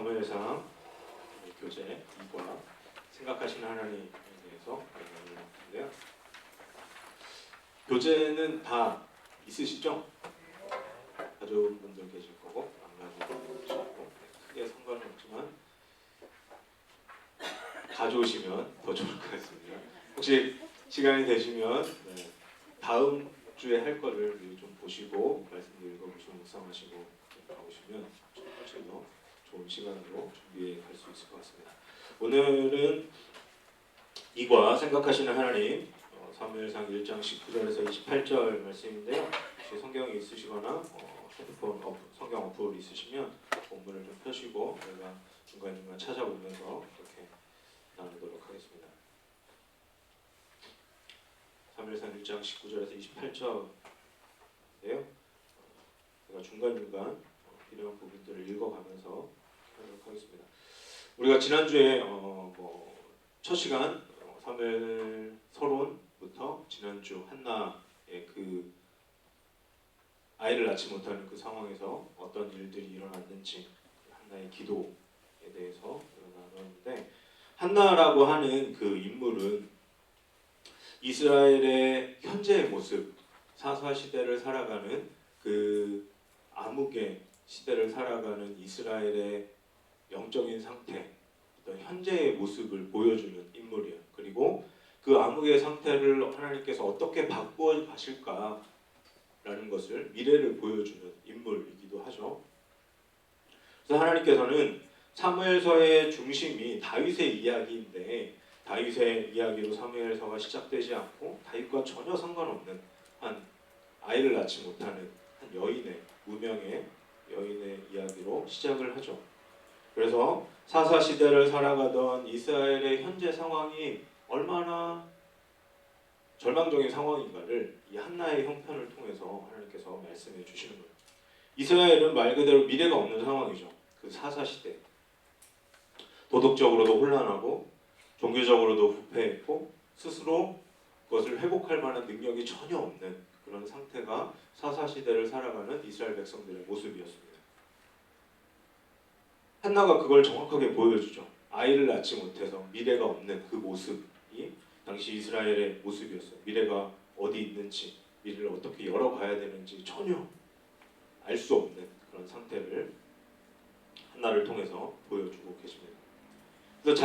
사무엘상 교재 2과 생각하시는 하나님에 대해서 나누는 건데요. 교재는 다 있으시죠? 가족분들 계실 거고 안 가지고 계시고 크게 상관은 없지만 가져오시면 더 좋을 것 같습니다. 혹시 시간이 되시면 다음 주에 할 거를 미리 좀 보시고 말씀도 읽어보시고 묵상하시고 가보시면 훨씬 더 좋은 시간으로 준비해 갈 수 있을 것 같습니다. 오늘은 이과 생각하시는 하나님 사무엘상 1장 19절에서 28절 말씀인데요. 혹시 성경이 있으시거나 핸드폰 성경 어플 있으시면 본문을 좀 펴시고 저희가 중간중간 찾아보면서 이렇게 나누도록 하겠습니다. 사무엘상 1장 19절에서 28절인데요. 제가 중간중간 필요한 부분들을 읽어가면서 하도록 하겠습니다. 우리가 지난주에 첫 시간 사무엘 서론부터 지난주 한나의 그 아이를 낳지 못하는 그 상황에서 어떤 일들이 일어났는지 한나의 기도에 대해서 나눴는데, 한나라고 하는 그 인물은 이스라엘의 현재의 모습, 사사 시대를 살아가는 그 암흑의 시대를 살아가는 이스라엘의 영적인 상태, 어떤 현재의 모습을 보여주는 인물이에요. 그리고 그 암흑의 상태를 하나님께서 어떻게 바꾸어 가실까라는 것을 미래를 보여주는 인물이기도 하죠. 그래서 하나님께서는 사무엘서의 중심이 다윗의 이야기인데, 다윗의 이야기로 사무엘서가 시작되지 않고 다윗과 전혀 상관없는 한 아이를 낳지 못하는 한 여인의, 무명의 여인의 이야기로 시작을 하죠. 그래서 사사 시대를 살아가던 이스라엘의 현재 상황이 얼마나 절망적인 상황인가를 이 한나의 형편을 통해서 하나님께서 말씀해 주시는 거예요. 이스라엘은 말 그대로 미래가 없는 상황이죠. 그 사사 시대. 도덕적으로도 혼란하고 종교적으로도 부패했고 스스로 그것을 회복할 만한 능력이 전혀 없는 그런 상태가 사사 시대를 살아가는 이스라엘 백성들의 모습이었습니다. 한나가 그걸 정확하게 보여주죠. 아이를 낳지 못해서 미래가 없는 그 모습이 당시 이스라엘의 모습이었어요. 미래가 어디 있는지, 미래를 어떻게 열어가야 되는지 전혀 알 수 없는 그런 상태를 한나를 통해서 보여주고 계십니다. 그래서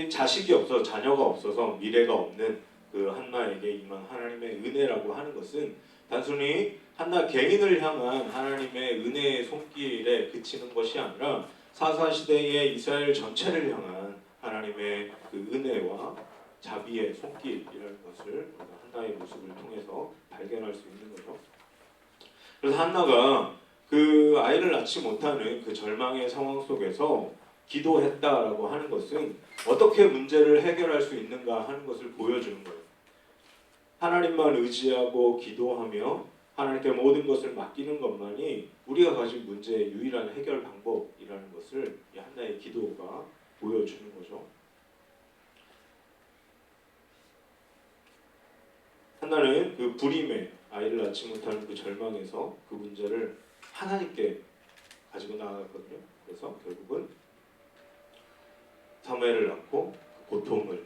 자식이 없어서, 자녀가 없어서 미래가 없는 그 한나에게 임한 하나님의 은혜라고 하는 것은 단순히 한나 개인을 향한 하나님의 은혜의 손길에 그치는 것이 아니라 사사시대의 이스라엘 전체를 향한 하나님의 그 은혜와 자비의 손길이라는 것을 한나의 모습을 통해서 발견할 수 있는 거죠. 그래서 한나가 그 아이를 낳지 못하는 그 절망의 상황 속에서 기도했다라고 하는 것은 어떻게 문제를 해결할 수 있는가 하는 것을 보여주는 거예요. 하나님만 의지하고 기도하며 하나님께 모든 것을 맡기는 것만이 우리가 가진 문제의 유일한 해결 방법이라는 것을 이 한나의 기도가 보여주는 거죠. 한나는 그 불임에 아이를 낳지 못하는 그 절망에서 그 문제를 하나님께 가지고 나아갔거든요. 그래서 결국은 사무엘을 낳고 그 고통을,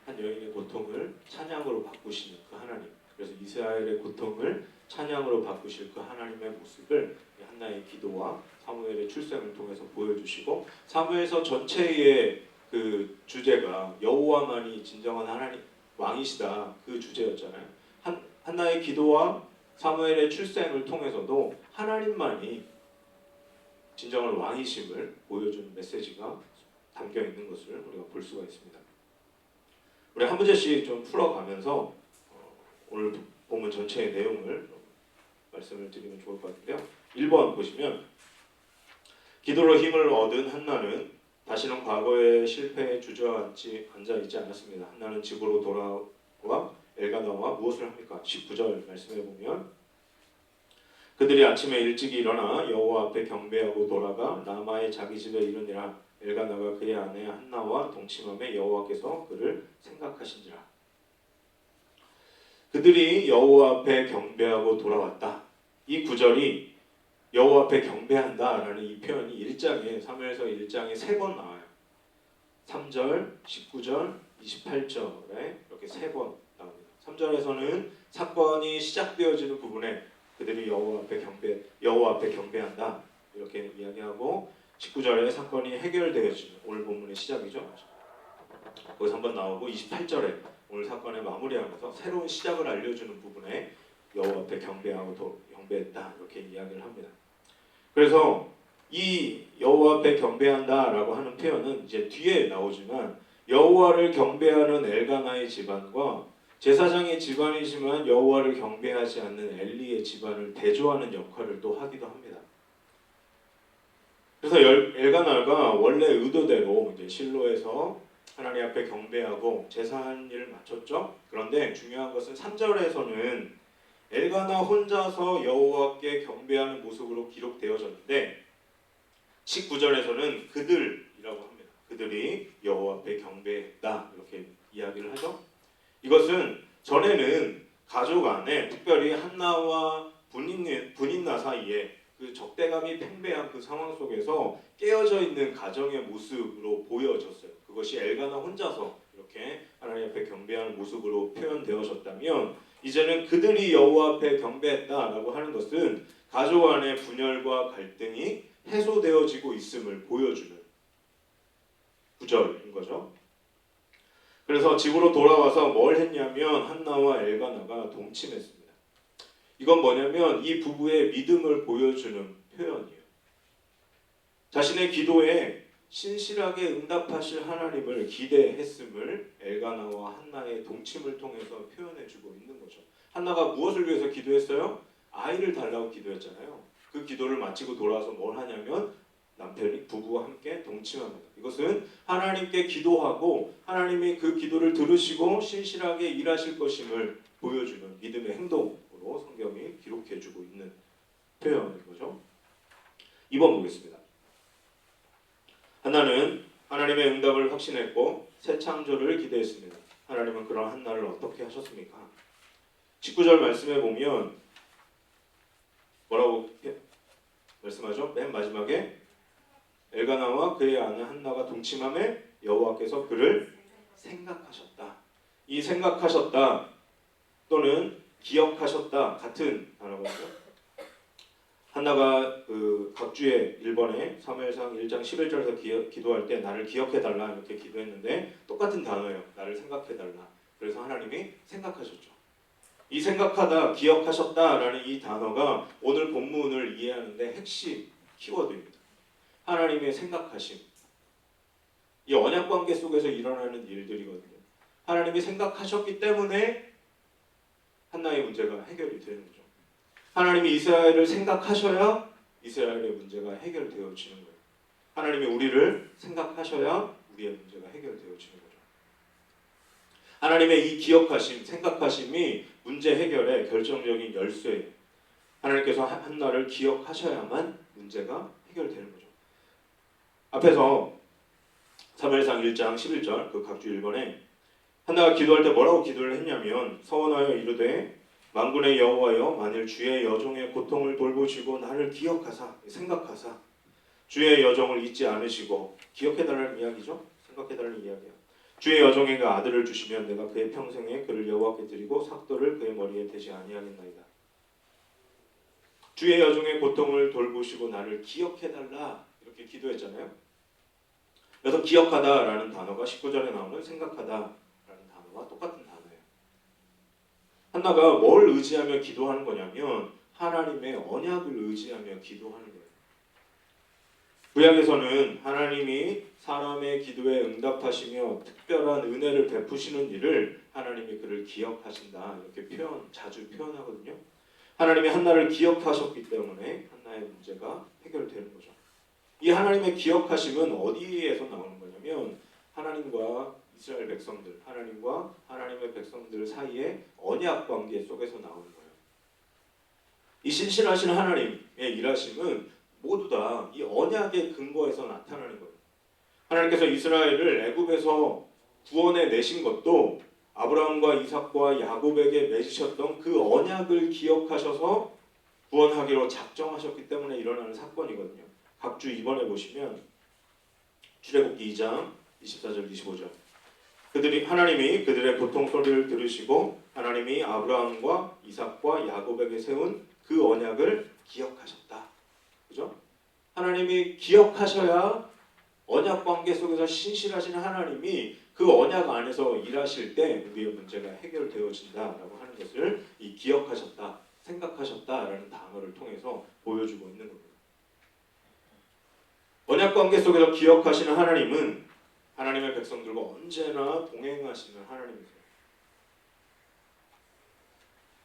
한 여인의 고통을 찬양으로 바꾸시는 그 하나님, 그래서 이스라엘의 고통을 찬양으로 바꾸실 그 하나님의 모습을 한나의 기도와 사무엘의 출생을 통해서 보여주시고, 사무엘서 전체의 그 주제가 여호와만이 진정한 하나님 왕이시다, 그 주제였잖아요. 한나의 기도와 사무엘의 출생을 통해서도 하나님만이 진정한 왕이심을 보여주는 메시지가 담겨 있는 것을 우리가 볼 수가 있습니다. 우리 한 문제씩 좀 풀어가면서 오늘 본문 전체의 내용을 말씀을 드리면 좋을 것 같은데요. 1번 보시면, 기도로 힘을 얻은 한나는 다시는 과거의 실패에 주저앉아 있지 않았습니다. 한나는 집으로 돌아와 엘가나와 무엇을 합니까? 19절 말씀해 보면, 그들이 아침에 일찍이 일어나 여호와 앞에 경배하고 돌아가 라마의 자기 집에 이르니라. 엘가나가 그의 아내 한나와 동침함에 여호와께서 그를 생각하신지라. 그들이 여호와 앞에 경배하고 돌아왔다. 이 구절이 여호와 앞에 경배한다라는 이 표현이 1장에 사무엘서 1장에 3번 나와요. 3절, 19절, 28절에 이렇게 3번 나옵니다. 3절에서는 사건이 시작되어지는 부분에 그들이 여호와 앞에 경배한다 이렇게 이야기하고 19절에 사건이 해결되어지는 오늘 본문의 시작이죠. 거기서 한번 나오고 28절에 오늘 사건의 마무리하면서 새로운 시작을 알려주는 부분에 여호와 앞에 경배했다 이렇게 이야기를 합니다. 그래서 이 여호와 앞에 경배한다라고 하는 표현은 이제 뒤에 나오지만 여호와를 경배하는 엘가나의 집안과 제사장의 집안이지만 여호와를 경배하지 않는 엘리의 집안을 대조하는 역할을 또 하기도 합니다. 그래서 엘가나가 원래 의도대로 이제 실로에서 하나님 앞에 경배하고 제사한 일을 마쳤죠. 그런데 중요한 것은 3절에서는 엘가나 혼자서 여호와께 경배하는 모습으로 기록되어졌는데 19절에서는 그들이라고 합니다. 그들이 여호와 앞에 경배했다 이렇게 이야기를 하죠. 이것은 전에는 가족 안에 특별히 한나와 분인나 사이에 그 적대감이 팽배한 그 상황 속에서 깨어져 있는 가정의 모습으로 보여졌어요. 그것이 엘가나 혼자서 이렇게 하나님 앞에 경배하는 모습으로 표현되어졌다면 이제는 그들이 여호와 앞에 경배했다라고 하는 것은 가족 안의 분열과 갈등이 해소되어지고 있음을 보여주는 구절인 거죠. 그래서 집으로 돌아와서 뭘 했냐면 한나와 엘가나가 동침했습니다. 이건 뭐냐면 이 부부의 믿음을 보여주는 표현이에요. 자신의 기도에 신실하게 응답하실 하나님을 기대했음을 엘가나와 한나의 동침을 통해서 표현해주고 있는 거죠. 한나가 무엇을 위해서 기도했어요? 아이를 달라고 기도했잖아요. 그 기도를 마치고 돌아와서 뭘 하냐면 남편이 부부와 함께 동침합니다. 이것은 하나님께 기도하고 하나님이 그 기도를 들으시고 신실하게 일하실 것임을 보여주는 믿음의 행동으로 성경이 기록해주고 있는 표현인 거죠. 2번 보겠습니다. 한나는 하나님의 응답을 확신했고 새 창조를 기대했습니다. 하나님은 그런 한나를 어떻게 하셨습니까? 19절 말씀에 보면 뭐라고 말씀하죠? 맨 마지막에 엘가나와 그의 아내 한나가 동침함에 여호와께서 그를 생각하셨다. 이 생각하셨다 또는 기억하셨다 같은 단어거든요. 한나가 그 각주의 1번에 사무엘상 1장 11절에서 기도할 때 나를 기억해달라 이렇게 기도했는데 똑같은 단어예요. 나를 생각해달라. 그래서 하나님이 생각하셨죠. 이 생각하다, 기억하셨다라는 이 단어가 오늘 본문을 이해하는데 핵심 키워드입니다. 하나님의 생각하심. 이 언약 관계 속에서 일어나는 일들이거든요. 하나님이 생각하셨기 때문에 한나의 문제가 해결이 되는 거죠. 하나님이 이스라엘을 생각하셔야 이스라엘의 문제가 해결되어지는 거예요. 하나님이 우리를 생각하셔야 우리의 문제가 해결되어지는 거죠. 하나님의 이 기억하심, 생각하심이 문제 해결의 결정적인 열쇠예요. 하나님께서 한나를 기억하셔야만 문제가 해결되는 거죠. 앞에서 사무엘상 1장 11절 그 각주 1번에 한나가 기도할 때 뭐라고 기도를 했냐면 서원하여 이르되 만군의 여호와여 만일 주의 여종의 고통을 돌보시고 나를 기억하사 생각하사 주의 여종을 잊지 않으시고 기억해달라는 이야기죠. 생각해달라는 이야기야. 주의 여종에게 아들을 주시면 내가 그의 평생에 그를 여호와께 드리고 삭도를 그의 머리에 대지 아니하겠나이다. 주의 여종의 고통을 돌보시고 나를 기억해달라 이렇게 기도했잖아요. 그래서 기억하다라는 단어가 19절에 나오는 생각하다라는 단어와 똑같은 단어예요. 한나가 뭘 의지하며 기도하는 거냐면 하나님의 언약을 의지하며 기도하는 거예요. 구약에서는 하나님이 사람의 기도에 응답하시며 특별한 은혜를 베푸시는 일을 하나님이 그를 기억하신다 이렇게 자주 표현하거든요. 하나님이 한나를 기억하셨기 때문에 한나의 문제가 해결되는 거죠. 이 하나님의 기억하심은 어디에서 나오는 거냐면 하나님과 이스라엘 백성들, 하나님과 하나님의 백성들 사이의 언약 관계 속에서 나오는 거예요. 이 신실하신 하나님의 일하심은 모두 다 이 언약의 근거에서 나타나는 거예요. 하나님께서 이스라엘을 애굽에서 구원해 내신 것도 아브라함과 이삭과 야곱에게 맺으셨던 그 언약을 기억하셔서 구원하기로 작정하셨기 때문에 일어나는 사건이거든요. 각주 2번에 보시면 출애굽기 2장 24절 25절 하나님이 그들의 고통 소리를 들으시고 하나님이 아브라함과 이삭과 야곱에게 세운 그 언약을 기억하셨다. 그죠? 하나님이 기억하셔야 언약 관계 속에서 신실하신 하나님이 그 언약 안에서 일하실 때 우리의 문제가 해결되어진다라고 하는 것을 이 기억하셨다, 생각하셨다라는 단어를 통해서 보여주고 있는 겁니다. 언약 관계 속에서 기억하시는 하나님은 하나님의 백성들과 언제나 동행하시는 하나님이세요.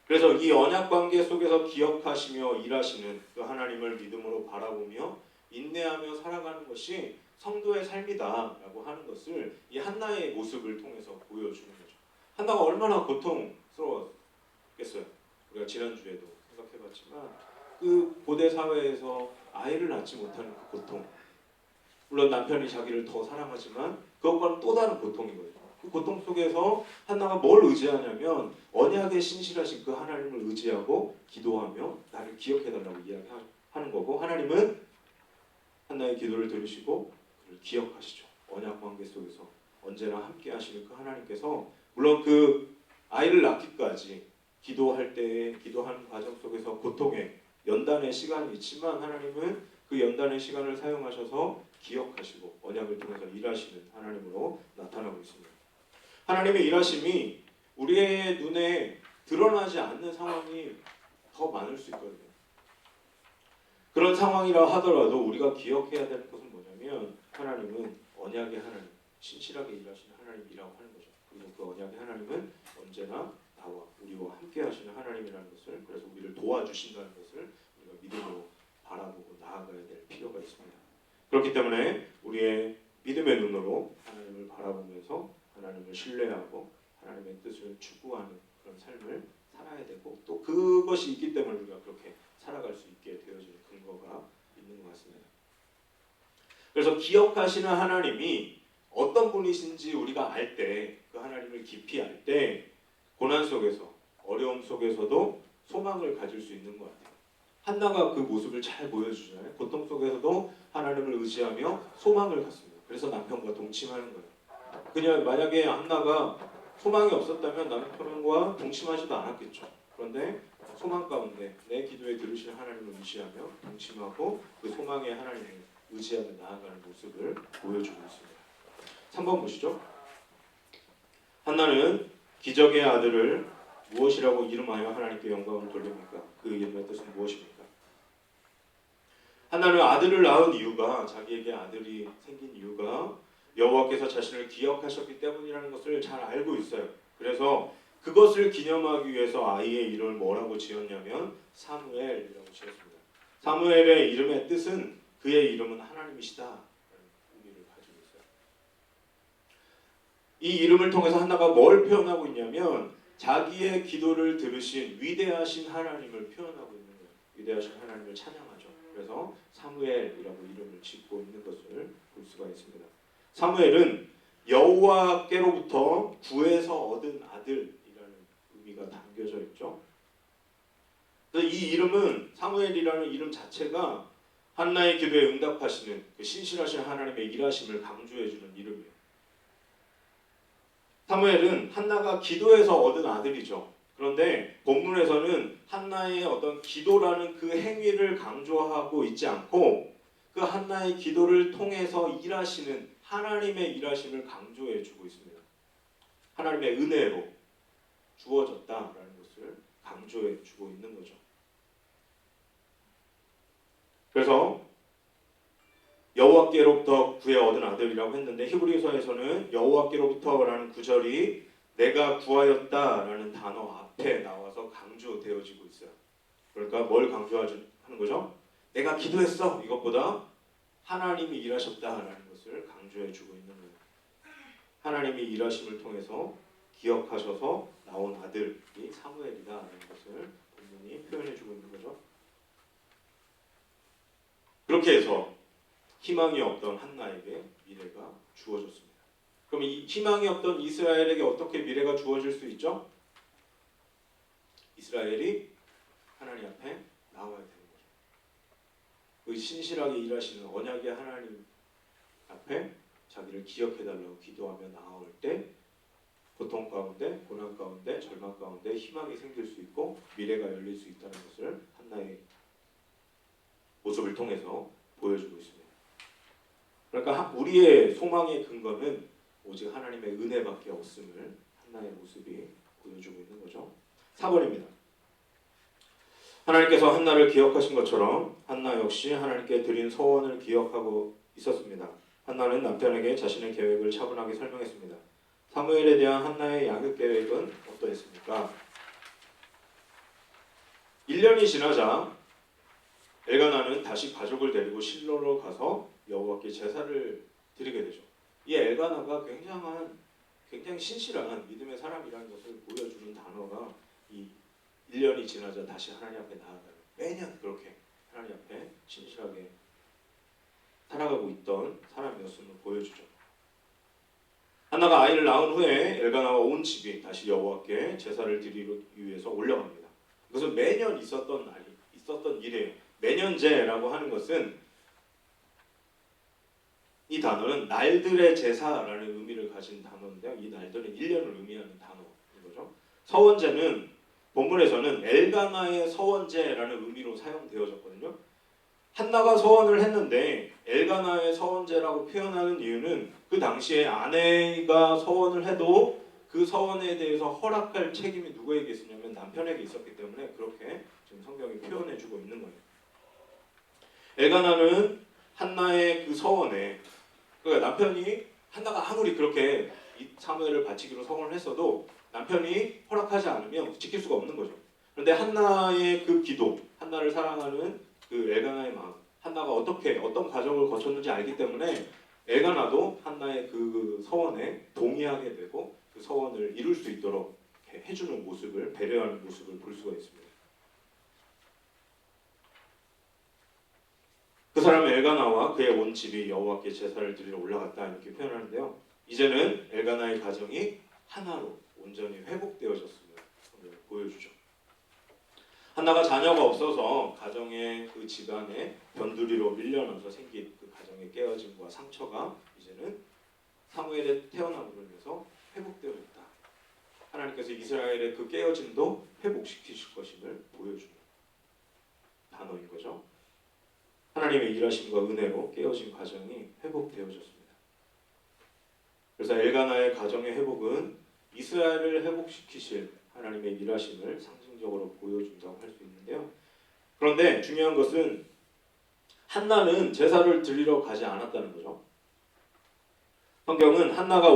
그래서 이 언약 관계 속에서 기억하시며 일하시는 그 하나님을 믿음으로 바라보며 인내하며 살아가는 것이 성도의 삶이다라고 하는 것을 이 한나의 모습을 통해서 보여주는 거죠. 한나가 얼마나 고통스러웠겠어요. 우리가 지난주에도 생각해봤지만 그 고대 사회에서 아이를 낳지 못하는 그 고통, 물론 남편이 자기를 더 사랑하지만 그것과는 또 다른 고통이거든요. 그 고통 속에서 한나가 뭘 의지하냐면 언약에 신실하신 그 하나님을 의지하고 기도하며 나를 기억해달라고 이야기하는 거고, 하나님은 한나의 기도를 들으시고 그를 기억하시죠. 언약 관계 속에서 언제나 함께 하시는 그 하나님께서 물론 그 아이를 낳기까지 기도할 때 기도하는 과정 속에서 고통의 연단의 시간이 있지만 하나님은 그 연단의 시간을 사용하셔서 기억하시고 언약을 통해서 일하시는 하나님으로 나타나고 있습니다. 하나님의 일하심이 우리의 눈에 드러나지 않는 상황이 더 많을 수 있거든요. 그런 상황이라 하더라도 우리가 기억해야 될 것은 뭐냐면 하나님은 언약의 하나님, 신실하게 일하시는 하나님이라고 하는 거죠. 그리고 그 언약의 하나님은 언제나 나와 우리와 함께 하시는 하나님이라는 것을, 그래서 우리를 도와주신다는 것을 우리가 믿음으로 바라보고 나아가야 될 필요가 있습니다. 그렇기 때문에 우리의 믿음의 눈으로 하나님을 바라보면서 하나님을 신뢰하고 하나님의 뜻을 추구하는 그런 삶을 살아야 되고, 또 그것이 있기 때문에 우리가 그렇게 살아갈 수 있게 되어지는 근거가 있는 것 같습니다. 그래서 기억하시는 하나님이 어떤 분이신지 우리가 알 때, 그 하나님을 깊이 알 때 고난 속에서 어려움 속에서도 소망을 가질 수 있는 것 같아요. 한나가 그 모습을 잘 보여주잖아요. 고통 속에서도 하나님을 의지하며 소망을 갖습니다. 그래서 남편과 동침하는 거예요. 그냥 만약에 한나가 소망이 없었다면 남편과 동침하지도 않았겠죠. 그런데 소망 가운데 내 기도에 들으실 하나님을 의지하며 동침하고 그 소망의 하나님을 의지하며 나아가는 모습을 보여주고 있습니다. 3번 보시죠. 한나는 기적의 아들을 무엇이라고 이름하여 하나님께 영광을 돌립니까? 그 이름의 뜻은 무엇입니까? 한나는 아들을 낳은 이유가, 자기에게 아들이 생긴 이유가 여호와께서 자신을 기억하셨기 때문이라는 것을 잘 알고 있어요. 그래서 그것을 기념하기 위해서 아이의 이름을 뭐라고 지었냐면 사무엘이라고 지었습니다. 사무엘의 이름의 뜻은 그의 이름은 하나님이시다라는 의미를 가지고 있어요. 이 이름을 통해서 한나가 뭘 표현하고 있냐면 자기의 기도를 들으신 위대하신 하나님을 표현하고 있는 거예요. 위대하신 하나님을 찬양하죠. 그래서 사무엘이라고 이름을 짓고 있는 것을 볼 수가 있습니다. 사무엘은 여호와께로부터 구해서 얻은 아들이라는 의미가 담겨져 있죠. 그래서 이 이름은, 사무엘이라는 이름 자체가 한나의 기도에 응답하시는 그 신실하신 하나님의 일하심을 강조해주는 이름이에요. 사무엘은 한나가 기도해서 얻은 아들이죠. 그런데 본문에서는 한나의 어떤 기도라는 그 행위를 강조하고 있지 않고 그 한나의 기도를 통해서 일하시는 하나님의 일하심을 강조해주고 있습니다. 하나님의 은혜로 주어졌다라는 것을 강조해주고 있는 거죠. 그래서 여호와께로부터 구해 얻은 아들이라고 했는데 히브리서에서는 여호와께로부터라는 구절이 내가 구하였다라는 단어 앞에 나와서 강조되어지고 있어요. 그러니까 뭘 강조하는 거죠? 내가 기도했어, 이것보다 하나님이 일하셨다라는 것을 강조해주고 있는 거예요. 하나님이 일하심을 통해서 기억하셔서 나온 아들이 사무엘이다라는 것을 본문이 표현해주고 있는 거죠. 그렇게 해서 희망이 없던 한나에게 미래가 주어졌습니다. 그럼 이 희망이 없던 이스라엘에게 어떻게 미래가 주어질 수 있죠? 이스라엘이 하나님 앞에 나와야 되는 거죠. 그 신실하게 일하시는 언약의 하나님 앞에 자기를 기억해달라고 기도하며 나아올 때 고통 가운데, 고난 가운데, 절망 가운데 희망이 생길 수 있고 미래가 열릴 수 있다는 것을 한나의 모습을 통해서 보여주고 있습니다. 그러니까 우리의 소망의 근거는 오직 하나님의 은혜밖에 없음을 한나의 모습이 보여주고 있는 거죠. 4번입니다. 하나님께서 한나를 기억하신 것처럼 한나 역시 하나님께 드린 소원을 기억하고 있었습니다. 한나는 남편에게 자신의 계획을 차분하게 설명했습니다. 사무엘에 대한 한나의 양육 계획은 어떠했습니까? 1년이 지나자 엘가나는 다시 가족을 데리고 실로로 가서 여호와께 제사를 드리게 되죠. 이 엘가나가 굉장히 신실한 믿음의 사람이라는 것을 보여주는 단어가 이 1년이 지나자 다시 하나님 앞에 나아가는, 매년 그렇게 하나님 앞에 신실하게 살아가고 있던 사람이었음을 보여주죠. 한나가 아이를 낳은 후에 엘가나와 온 집이 다시 여호와께 제사를 드리기 위해서 올라갑니다. 이것은 매년 있었던 일이에요. 매년제라고 하는 것은, 이 단어는 날들의 제사라는 의미를 가진 단어인데요. 이 날들은 1년을 의미하는 단어인 거죠. 서원제는 본문에서는 엘가나의 서원제라는 의미로 사용되어졌거든요. 한나가 서원을 했는데 엘가나의 서원제라고 표현하는 이유는 그 당시에 아내가 서원을 해도 그 서원에 대해서 허락할 책임이 누구에게 있었냐면 남편에게 있었기 때문에 그렇게 지금 성경이 표현해주고 있는 거예요. 엘가나는 한나의 그 서원에, 그러니까 남편이, 한나가 아무리 그렇게 이 사무엘을 바치기로 서원을 했어도 남편이 허락하지 않으면 지킬 수가 없는 거죠. 그런데 한나의 그 기도, 한나를 사랑하는 그 엘가나의 마음, 한나가 어떤 과정을 거쳤는지 알기 때문에 엘가나도 한나의 그 서원에 동의하게 되고 그 서원을 이룰 수 있도록 해주는 모습을, 배려하는 모습을 볼 수가 있습니다. 그 사람 엘가나와 그의 온 집이 여호와께 제사를 드리러 올라갔다, 이렇게 표현하는데요. 이제는 엘가나의 가정이 하나로 온전히 회복되어졌음을 보여주죠. 한나가 자녀가 없어서 가정의 그 집안에 변두리로 밀려나서 생긴 그 가정의 깨어짐과 상처가 이제는 사무엘의 태어남으로 인해서 회복되어 있다. 하나님께서 이스라엘의 그 깨어짐도 회복시키실 것임을 보여주는 단어인 거죠. 하나님의 일하심과 은혜로 깨어진 가정이 회복되어졌습니다. 그래서 엘가나의 가정의 회복은 이스라엘을 회복시키실 하나님의 일하심을 상징적으로 보여준다고 할 수 있는데요. 그런데 중요한 것은 한나는 제사를 드리러 가지 않았다는 거죠. 성경은 한나가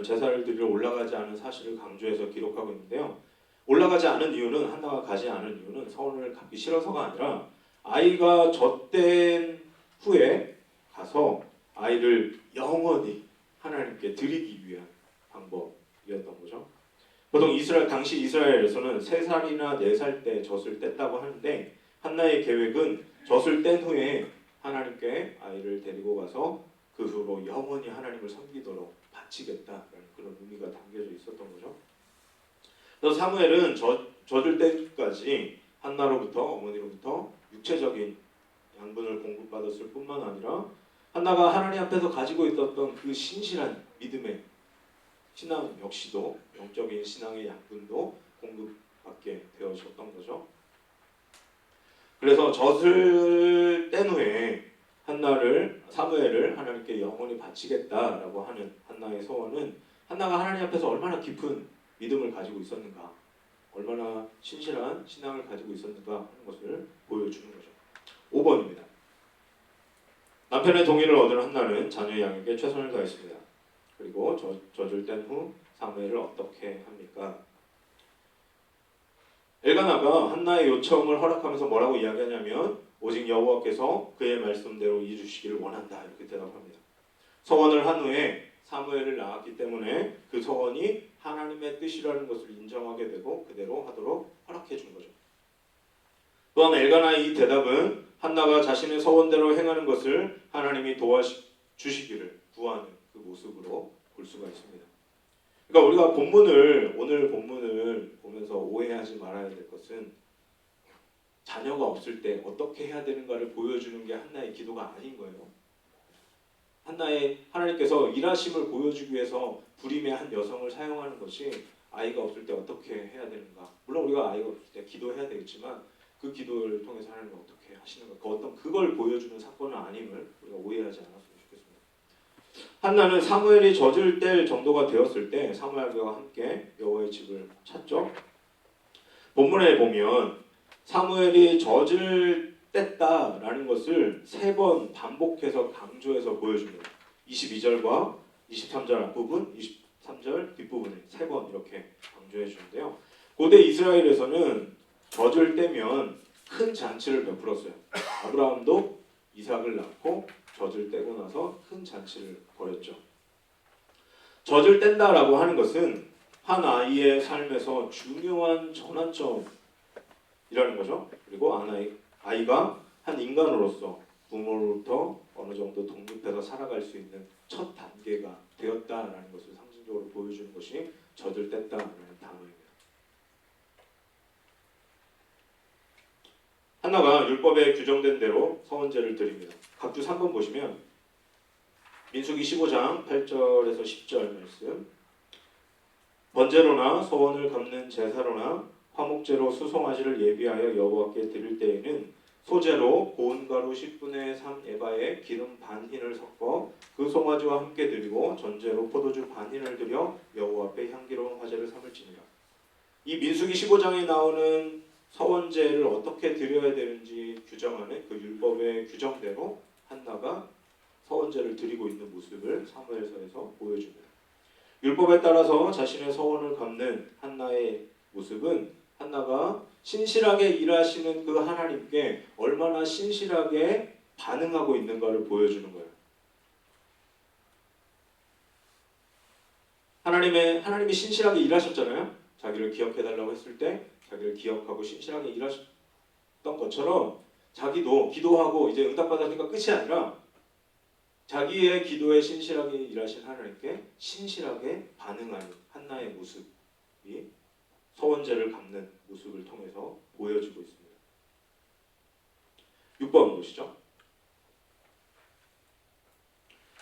제사를 드리러 올라가지 않은 사실을 강조해서 기록하고 있는데요. 올라가지 않은 이유는, 한나가 가지 않은 이유는 서원을 갚기 싫어서가 아니라 아이가 젖된 후에 가서 아이를 영원히 하나님께 드리기 위한 방법이었던 거죠. 보통 당시 이스라엘에서는 3살이나 4살 때 젖을 뗐다고 하는데 한나의 계획은 젖을 뗀 후에 하나님께 아이를 데리고 가서 그 후로 영원히 하나님을 섬기도록 바치겠다라는 그런 의미가 담겨져 있었던 거죠. 그래서 사무엘은 젖을 때까지 한나로부터, 어머니로부터 육체적인 양분을 공급받았을 뿐만 아니라 한나가 하나님 앞에서 가지고 있었던 그 신실한 믿음의 신앙 역시도, 영적인 신앙의 양분도 공급받게 되어졌던 거죠. 그래서 젖을 뗀 후에 사무엘을 하나님께 영원히 바치겠다라고 하는 한나의 소원은 한나가 하나님 앞에서 얼마나 깊은 믿음을 가지고 있었는가, 얼마나 신실한 신앙을 가지고 있었는가 하는 것을 보여주는 거죠. 5번입니다. 남편의 동의를 얻은 한나는 자녀 양육에 최선을 다했습니다. 그리고 젖을 뗀 후 사무엘을 어떻게 합니까? 엘가나가 한나의 요청을 허락하면서 뭐라고 이야기하냐면 오직 여호와께서 그의 말씀대로 이루시기를 원한다, 이렇게 대답합니다. 서원을 한 후에 사무엘을 낳았기 때문에 그 서원이 하나님의 뜻이라는 것을 인정하게 되고 그대로 하도록 허락해 준 거죠. 또한 엘가나의 이 대답은 한나가 자신의 서원대로 행하는 것을 하나님이 도와주시기를 구하는 그 모습으로 볼 수가 있습니다. 그러니까 우리가 오늘 본문을 보면서 오해하지 말아야 될 것은 자녀가 없을 때 어떻게 해야 되는가를 보여주는 게 한나의 기도가 아닌 거예요. 하나님께서 일하심을 보여주기 위해서 불임의 한 여성을 사용하는 것이 아이가 없을 때 어떻게 해야 되는가. 물론 우리가 아이가 없을 때 기도해야 되겠지만 그 기도를 통해서 하나님이 어떻게 하시는가. 그 어떤 그걸 보여주는 사건은 아님을 우리가 오해하지 않았으면 좋겠습니다. 한나는 사무엘이 젖을 뗄 정도가 되었을 때 사무엘과 함께 여호와의 집을 찾죠. 본문에 보면 사무엘이 젖을 뗐다라는 것을 3번 반복해서 강조해서 보여줍니다. 22절과 23절 앞부분, 23절 뒷부분에 3번 이렇게 강조해 주는데요. 고대 이스라엘에서는 젖을 떼면 큰 잔치를 베풀었어요. 아브라함도 이삭을 낳고 젖을 떼고 나서 큰 잔치를 벌였죠. 젖을 뗀다라고 하는 것은 한 아이의 삶에서 중요한 전환점이라는 거죠. 그리고 아이가 한 인간으로서 부모로부터 어느 정도 독립해서 살아갈 수 있는 첫 단계가 되었다라는 것을 상징적으로 보여주는 것이 젖을 뗐다라는 단어입니다. 한나가 율법에 규정된 대로 서원제를 드립니다. 각주 3번 보시면 민수기 15장 8절에서 10절 말씀. 번제로나 서원을 갚는 제사로나 화목제로 수송아지를 예비하여 여호와께 드릴 때에는 소제로 고운 가루 10분의 3 에바에 기름 반 흰을 섞어 그 송아지와 함께 드리고 전제로 포도주 반 흰을 드려 여호와 앞에 향기로운 화제를 삼을지니라. 이 민수기 15장에 나오는 서원제를 어떻게 드려야 되는지 규정하는 그 율법의 규정대로 한나가 서원제를 드리고 있는 모습을 사무엘서에서 보여줍니다. 율법에 따라서 자신의 서원을 갚는 한나의 모습은 한나가 신실하게 일하시는 그 하나님께 얼마나 신실하게 반응하고 있는가를 보여주는 거예요. 하나님이 신실하게 일하셨잖아요. 자기를 기억해달라고 했을 때 자기를 기억하고 신실하게 일하셨던 것처럼 자기도 기도하고 이제 응답받았으니까 끝이 아니라 자기의 기도에 신실하게 일하신 하나님께 신실하게 반응하는 한나의 모습이 서원제를 갚는 모습을 통해서 보여주고 있습니다. 6번 보시죠.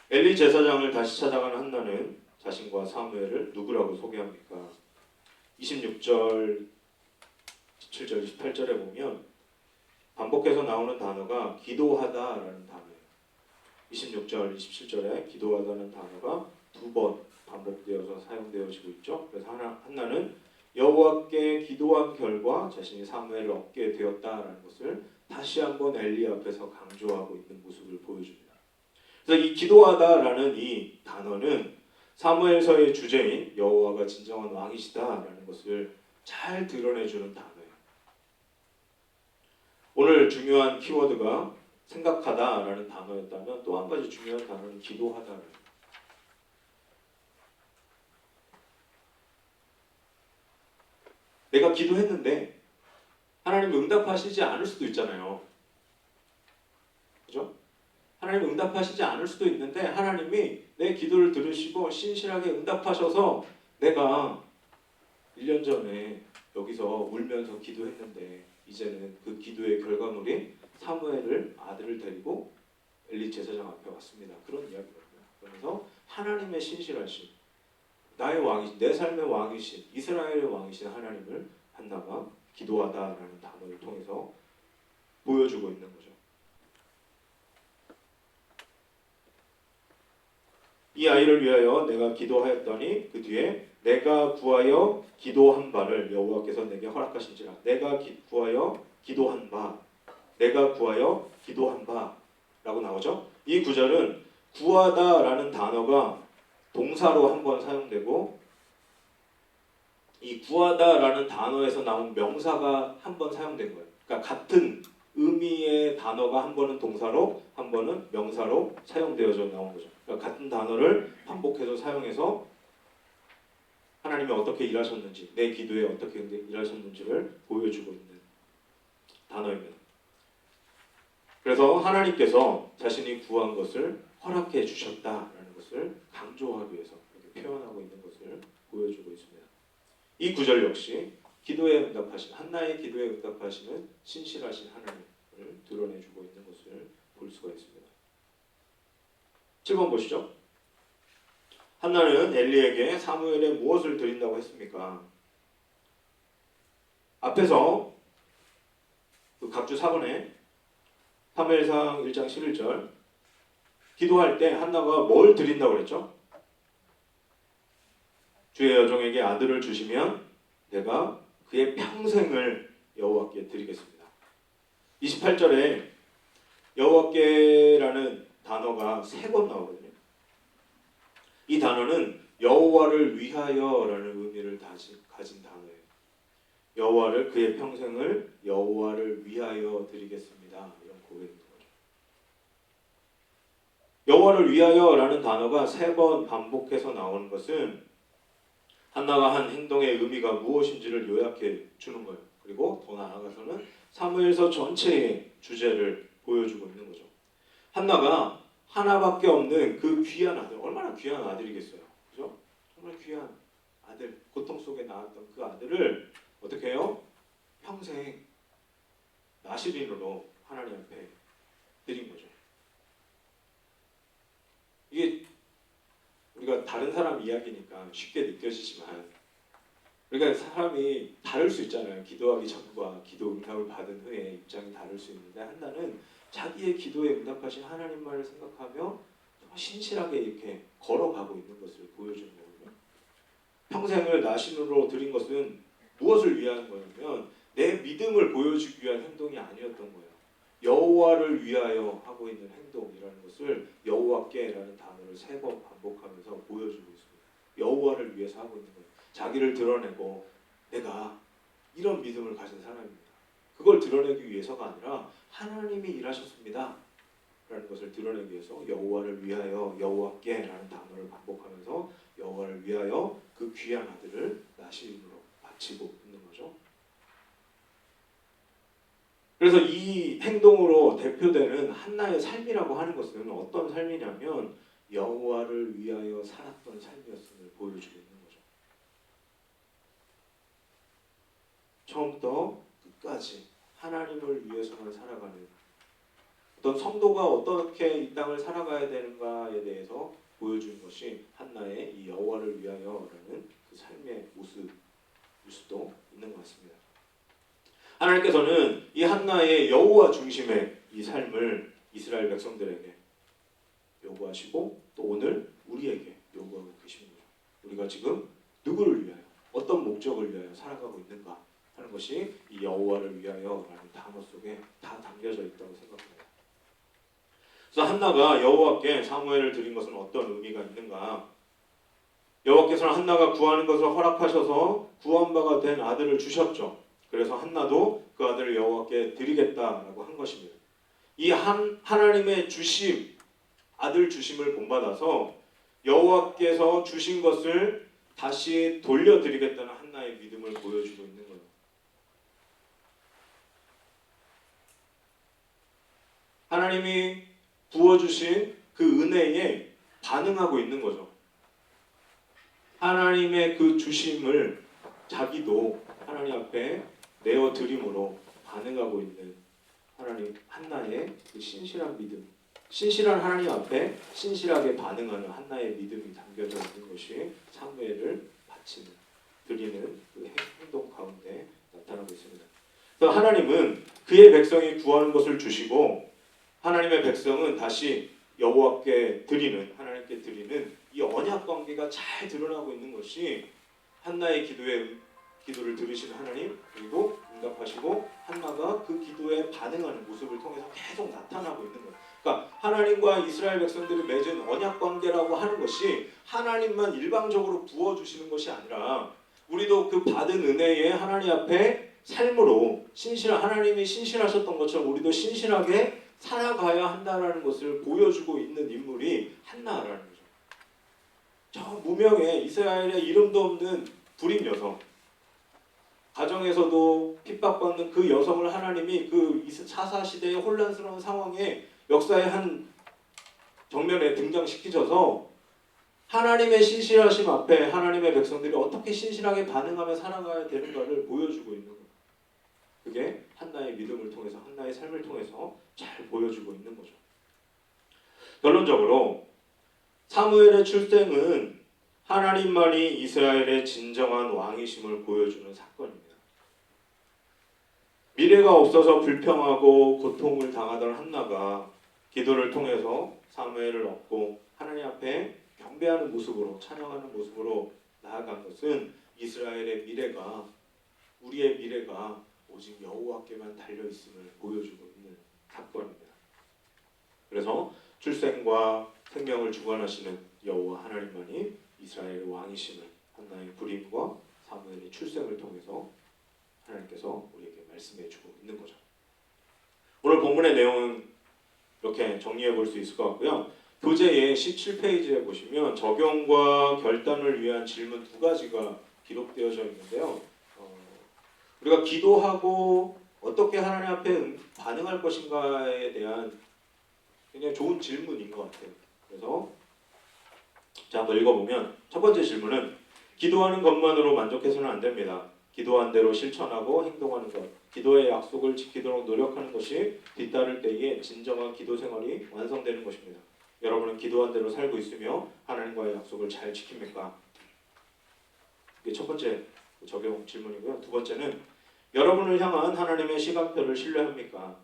엘리 제사장을 다시 찾아가는 한나는 자신과 사무엘을 누구라고 소개합니까? 26절, 17절, 18절에 보면 반복해서 나오는 단어가 기도하다라는 단어예요. 26절, 27절에 기도하다는 단어가 2번 반복되어서 사용되어지고 있죠. 그래서 한나는 여호와께 기도한 결과 자신이 사무엘을 얻게 되었다라는 것을 다시 한번 엘리 앞에서 강조하고 있는 모습을 보여줍니다. 그래서 이 기도하다라는 이 단어는 사무엘서의 주제인 여호와가 진정한 왕이시다라는 것을 잘 드러내주는 단어예요. 오늘 중요한 키워드가 생각하다라는 단어였다면 또 한 가지 중요한 단어는 기도하다라는 거예요. 내가 기도했는데 하나님이 응답하시지 않을 수도 있잖아요. 그죠? 하나님이 응답하시지 않을 수도 있는데 하나님이 내 기도를 들으시고 신실하게 응답하셔서 내가 1년 전에 여기서 울면서 기도했는데 이제는 그 기도의 결과물이 사무엘을 아들을 데리고 엘리 제사장 앞에 왔습니다. 그런 이야기거든요. 그래서 하나님의 신실하신 나의 왕이신 내 삶의 왕이신 이스라엘의 왕이신 하나님을 한나가 기도하다라는 단어를 통해서 보여주고 있는 거죠. 이 아이를 위하여 내가 기도하였더니 그 뒤에 내가 구하여 기도한 바를 여호와께서 내게 허락하신지라. 내가 구하여 기도한 바, 내가 구하여 기도한 바라고 나오죠. 이 구절은 구하다라는 단어가 동사로 한번 사용되고 이 구하다라는 단어에서 나온 명사가 한번 사용된 거예요. 그러니까 같은 의미의 단어가 한 번은 동사로 한 번은 명사로 사용되어져 나온 거죠. 그러니까 같은 단어를 반복해서 사용해서 하나님이 어떻게 일하셨는지 내 기도에 어떻게 일하셨는지를 보여주고 있는 단어입니다. 그래서 하나님께서 자신이 구한 것을 허락해 주셨다라는 것을 강조하기 위해서 이렇게 표현하고 있는 것을 보여주고 있습니다. 이 구절 역시 기도에 응답하신 한나의 기도에 응답하시는 신실하신 하나님을 드러내주고 있는 것을 볼 수가 있습니다. 7번 보시죠. 한나는 엘리에게 사무엘에 무엇을 드린다고 했습니까? 앞에서 그 각주 4번에 사무엘상 1장 11절 기도할 때 한나가 뭘 드린다고 그랬죠? 주의 여종에게 아들을 주시면 내가 그의 평생을 여호와께 드리겠습니다. 28절에 여호와께라는 단어가 3번 나오거든요. 이 단어는 여호와를 위하여라는 의미를 가진 단어예요. 여호와를 그의 평생을 여호와를 위하여 드리겠습니다. 이런 고백인 거죠. 여호와를 위하여라는 단어가 3번 반복해서 나오는 것은 한나가 한 행동의 의미가 무엇인지를 요약해 주는 거예요. 그리고 더 나아가서는 사무엘서 전체의 주제를 보여주고 있는 거죠. 한나가 하나밖에 없는 그 귀한 아들, 얼마나 귀한 아들이겠어요. 그죠? 정말 귀한 아들, 고통 속에 낳았던 그 아들을 어떻게 해요? 평생 나시린으로 하나님 앞에 드린 거죠. 이게 우리가 다른 사람 이야기니까 쉽게 느껴지지만 그러니까 사람이 다를 수 있잖아요. 기도하기 전과 기도 응답을 받은 후에 입장이 다를 수 있는데 한나는 자기의 기도에 응답하신 하나님만을 생각하며 신실하게 이렇게 걸어가고 있는 것을 보여주는 거거든요. 평생을 나신으로 드린 것은 무엇을 위한 거냐면 내 믿음을 보여주기 위한 행동이 아니었던 거예요. 여호와를 위하여 하고 있는 행동이라는 것을 여호와께라는 단어를 3번 반복하면서 보여주고 있습니다. 여호와를 위해서 하고 있는 거예요. 자기를 드러내고 내가 이런 믿음을 가진 사람입니다. 그걸 드러내기 위해서가 아니라 하나님이 일하셨습니다. 라는 것을 드러내기 위해서 여호와를 위하여 여호와께라는 단어를 반복하면서 여호와를 위하여 그 귀한 아들을 나시린으로 바치고 있는 거죠. 그래서 이 행동으로 대표되는 한나의 삶이라고 하는 것은 어떤 삶이냐면 여호와를 위하여 살았던 삶이었음을 보여주고 있는 거죠. 처음부터 끝까지 하나님을 위해서만 살아가는 어떤 성도가 어떻게 이 땅을 살아가야 되는가에 대해서 보여주는 것이 한나의 이 여호와를 위하여라는 그 삶의 모습일 수도 있는 것 같습니다. 하나님께서는 이 한나의 여호와 중심의 이 삶을 이스라엘 백성들에게 요구하시고 또 오늘 우리에게 요구하고 계십니다. 우리가 지금 누구를 위하여 어떤 목적을 위하여 살아가고 있는가 하는 것이 이 여호와를 위하여라는 단어 속에 다 담겨져 있다고 생각합니다. 그래서 한나가 여호와께 사무엘을 드린 것은 어떤 의미가 있는가? 여호와께서는 한나가 구하는 것을 허락하셔서 구한 바가 된 아들을 주셨죠. 그래서 한나도 그 아들을 여호와께 드리겠다라고 한 것입니다. 이 하나님의 주심, 아들 주심을 본받아서 여호와께서 주신 것을 다시 돌려드리겠다는 한나의 믿음을 보여주고 있는 거예요. 하나님이 부어주신 그 은혜에 반응하고 있는 거죠. 하나님의 그 주심을 자기도 하나님 앞에 내어드림으로 반응하고 있는 하나님 한나의 그 신실한 믿음, 신실한 하나님 앞에 신실하게 반응하는 한나의 믿음이 담겨져 있는 것이 사무엘을 바치는, 드리는 그 행동 가운데 나타나고 있습니다. 그래서 하나님은 그의 백성이 구하는 것을 주시고 하나님의 백성은 다시 여호와께 드리는, 하나님께 드리는 이 언약 관계가 잘 드러나고 있는 것이 한나의 기도를 들으시는 하나님, 그리고 응답하시고 한나가 그 기도에 반응하는 모습을 통해서 계속 나타나고 있는 거예요. 그러니까 하나님과 이스라엘 백성들이 맺은 언약 관계라고 하는 것이 하나님만 일방적으로 부어주시는 것이 아니라 우리도 그 받은 은혜에 하나님 앞에 삶으로 하나님이 신실하셨던 것처럼 우리도 신실하게 살아가야 한다라는 것을 보여주고 있는 인물이 한나라는 거죠. 저 무명의 이스라엘의 이름도 없는 불임 여성, 가정에서도 핍박받는 그 여성을 하나님이 그 사사시대의 혼란스러운 상황에 역사의 한 정면에 등장시키셔서 하나님의 신실하심 앞에 하나님의 백성들이 어떻게 신실하게 반응하며 살아가야 되는가를 보여주고 있는 거예요. 그게 한나의 믿음을 통해서, 한나의 삶을 통해서 잘 보여주고 있는 거죠. 결론적으로 사무엘의 출생은 하나님만이 이스라엘의 진정한 왕이심을 보여주는 사건입니다. 미래가 없어서 불평하고 고통을 당하던 한나가 기도를 통해서 사무엘을 얻고 하나님 앞에 경배하는 모습으로, 찬양하는 모습으로 나아간 것은 이스라엘의 미래가, 우리의 미래가 오직 여호와께만 달려있음을 보여주고 있는 사건입니다. 그래서 출생과 생명을 주관하시는 여호와 하나님만이 이스라엘의 왕이심을 한나의 부림과 사무엘의 출생을 통해서 하나님께서 우리에게 말씀해주고 있는 거죠. 오늘 본문의 내용은 이렇게 정리해 볼 수 있을 것 같고요. 교재의 17페이지에 보시면 적용과 결단을 위한 질문 두 가지가 기록되어져 있는데요. 우리가 기도하고 어떻게 하나님 앞에 반응할 것인가에 대한 굉장히 좋은 질문인 것 같아요. 그래서 자, 한번 읽어보면 첫 번째 질문은 기도하는 것만으로 만족해서는 안 됩니다. 기도한 대로 실천하고 행동하는 것, 기도의 약속을 지키도록 노력하는 것이 뒤따를 때에 진정한 기도 생활이 완성되는 것입니다. 여러분은 기도한 대로 살고 있으며 하나님과의 약속을 잘 지킵니까? 이게 첫 번째 적용 질문이고요. 두 번째는 여러분을 향한 하나님의 시간표를 신뢰합니까?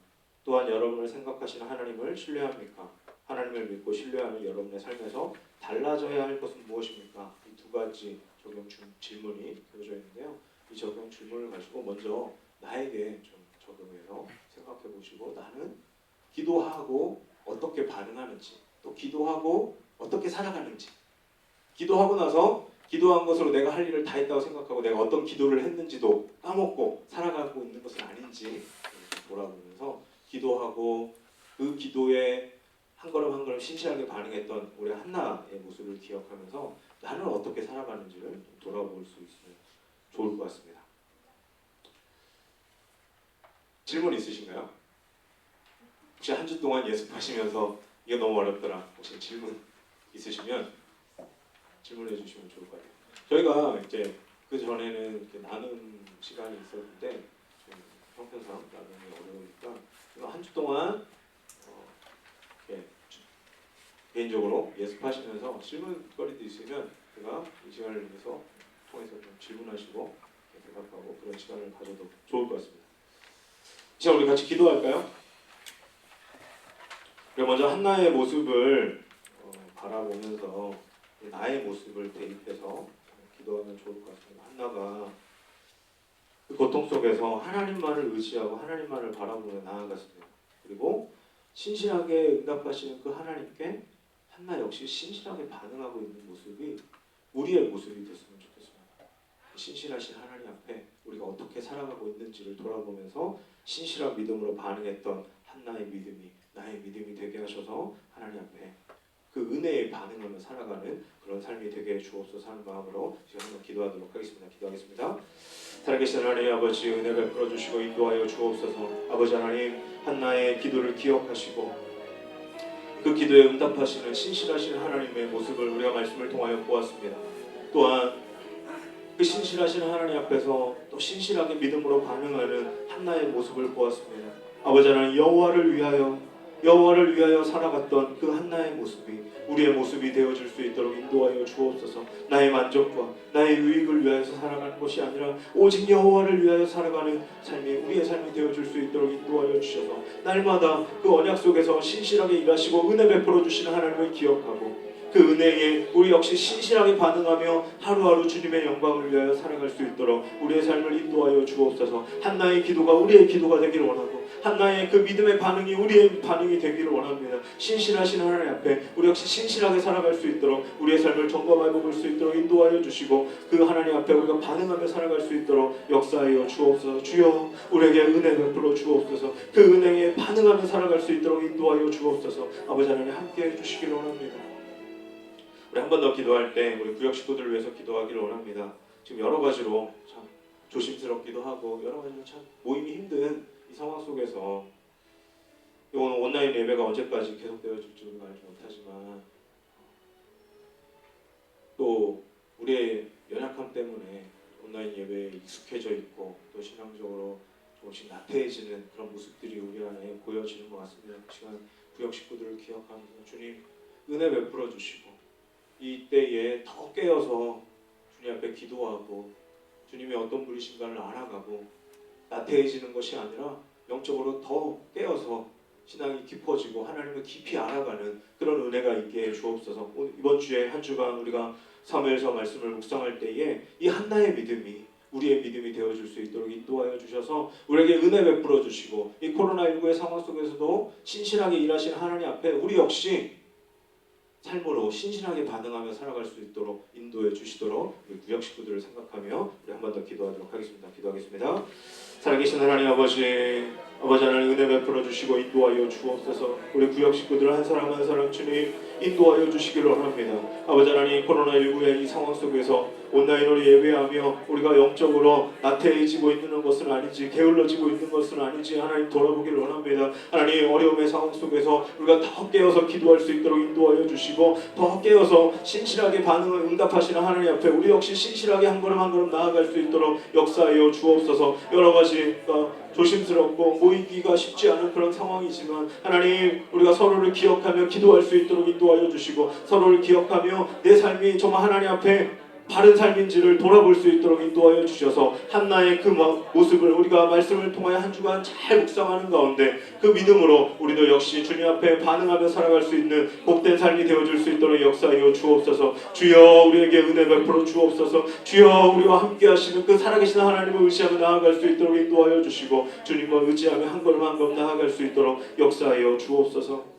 또한 여러분을 생각하시는 하나님을 신뢰합니까? 하나님을 믿고 신뢰하는 여러분의 삶에서 달라져야 할 것은 무엇입니까? 이 두 가지 적용 질문이 되어져 있는데요. 이 적용 질문을 가지고 먼저 나에게 좀 적용해서 생각해 보시고, 나는 기도하고 어떻게 반응하는지, 또 기도하고 어떻게 살아가는지, 기도하고 나서 기도한 것으로 내가 할 일을 다 했다고 생각하고 내가 어떤 기도를 했는지도 까먹고 살아가고 있는 것은 아닌지 돌아보면서 기도하고 그 기도에 한 걸음 한 걸음 신실하게 반응했던 우리 한나의 모습을 기억하면서 나는 어떻게 살아가는지를 돌아볼 수 있으면 좋을 것 같습니다. 질문 있으신가요? 혹시 한 주 동안 예습하시면서 이게 너무 어렵더라, 혹시 질문 있으시면 질문해 주시면 좋을 것 같아요. 저희가 이제 그 전에는 이렇게 나눔 시간이 있었는데 좀 형편상 나눔이 어려우니까 한 주 동안 이렇게 개인적으로 예습하시면서 질문거리도 있으면 제가 이 시간을 통해서 좀 질문하시고 대답하고 그런 시간을 가져도 좋을 것 같습니다. 자, 우리 같이 기도할까요? 그럼 먼저 한나의 모습을 바라보면서 나의 모습을 대입해서 기도하면 좋을 것 같습니다. 한나가 그 고통 속에서 하나님만을 의지하고 하나님만을 바라보며 나아갔습니다. 그리고 신실하게 응답하시는 그 하나님께 한나 역시 신실하게 반응하고 있는 모습이 우리의 모습이 됐으면 좋겠습니다. 신실하신 하나님 앞에 우리가 어떻게 살아가고 있는지를 돌아보면서 신실한 믿음으로 반응했던 한나의 믿음이 나의 믿음이 되게 하셔서 하나님 앞에 그 은혜에 반응하며 살아가는 그런 삶이 되게 주옵소서 하는 마음으로 지금 한번 기도하도록 하겠습니다. 기도하겠습니다. 살아계신 하나님 아버지, 은혜 베풀어 주시고 인도하여 주옵소서. 아버지 하나님, 한나의 기도를 기억하시고 그 기도에 응답하시는 신실하신 하나님의 모습을 우리가 말씀을 통하여 보았습니다. 또한 그 신실하신 하나님 앞에서 또 신실하게 믿음으로 반응하는 한나의 모습을 보았습니다. 아버지 하나님, 여호와를 위하여 살아갔던 그 한나의 모습이 우리의 모습이 되어줄 수 있도록 인도하여 주옵소서. 나의 만족과 나의 유익을 위하여서 살아가는 것이 아니라 오직 여호와를 위하여 살아가는 삶이 우리의 삶이 되어줄 수 있도록 인도하여 주셔서 날마다 그 언약 속에서 신실하게 일하시고 은혜 베풀어 주시는 하나님을 기억하고 그 은혜에 우리 역시 신실하게 반응하며 하루하루 주님의 영광을 위하여 살아갈 수 있도록 우리의 삶을 인도하여 주옵소서. 한나의 기도가 우리의 기도가 되기를 원하고 한나의 그 믿음의 반응이 우리의 반응이 되기를 원합니다. 신실하신 하나님 앞에 우리 역시 신실하게 살아갈 수 있도록 우리의 삶을 점검해 볼 수 있도록 인도하여 주시고 그 하나님 앞에 우리가 반응하며 살아갈 수 있도록 역사하여 주옵소서. 주여, 우리에게 은혜 베풀어 주옵소서. 그 은혜에 반응하며 살아갈 수 있도록 인도하여 주옵소서. 아버지 하나님 함께해 주시기를 원합니다. 우리 한 번 더 기도할 때 우리 구역 식구들을 위해서 기도하기를 원합니다. 지금 여러 가지로 참 조심스럽기도 하고 여러 가지로 참 모임이 힘든 이 상황 속에서 오늘 온라인 예배가 언제까지 계속되어질지는 알지 못하지만 온라인 예배에 익숙해져 있고 또 신앙적으로 조금씩 나태해지는 그런 모습들이 우리 안에 보여지는 것 같습니다. 그 시간 구역 식구들을 기억하면서 주님 은혜 베풀어 주시고 이때에 더 깨어서 주님 앞에 기도하고 주님이 어떤 분이신가를 알아가고 나태해지는 것이 아니라 영적으로 더 깨어서 신앙이 깊어지고 하나님을 깊이 알아가는 그런 은혜가 있게 해 주옵소서. 이번 주에 한 주간 우리가 사무엘서 말씀을 묵상할 때에 이 한나의 믿음이 우리의 믿음이 되어줄 수 있도록 인도하여 주셔서 우리에게 은혜 베풀어 주시고 이 코로나19의 상황 속에서도 신실하게 일하시는 하나님 앞에 우리 역시 삶으로 신실하게 반응하며 살아갈 수 있도록 인도해 주시도록 우리 구역 식구들을 생각하며 우리 한 번 더 기도하도록 하겠습니다. 기도하겠습니다. 살아계신 하나님 아버지, 아버지 하나님 은혜 베풀어 주시고 인도하여 주옵소서. 우리 구역 식구들 한 사람 한 사람 주님 인도하여 주시기를 원합니다. 아버지 하나님 코로나19의 이 상황 속에서 온라인으로 예배하며 우리가 영적으로 나태해지고 있는 것은 아닌지 게을러지고 있는 것은 아닌지 하나님 돌아보기를 원합니다. 하나님 어려움의 상황 속에서 우리가 더 깨어서 기도할 수 있도록 인도하여 주시고 더 깨어서 신실하게 반응을 응답하시는 하나님 앞에 우리 역시 신실하게 한 걸음 한 걸음 나아갈 수 있도록 역사하여 주옵소서. 여러 가지 조심스럽고 모이기가 쉽지 않은 그런 상황이지만 하나님 우리가 서로를 기억하며 기도할 수 있도록 인도하여 주시고 서로를 기억하며 내 삶이 정말 하나님 앞에 바른 삶인지를 돌아볼 수 있도록 인도하여 주셔서 한나의 그 모습을 우리가 말씀을 통하여 한 주간 잘 묵상하는 가운데 그 믿음으로 우리도 역시 주님 앞에 반응하며 살아갈 수 있는 복된 삶이 되어줄 수 있도록 역사하여 주옵소서. 주여 우리에게 은혜 베풀어 주옵소서. 주여 우리와 함께 하시는 그 살아계신 하나님을 의지하며 나아갈 수 있도록 인도하여 주시고 주님과 의지하며 한 걸음 한 걸음 나아갈 수 있도록 역사하여 주옵소서.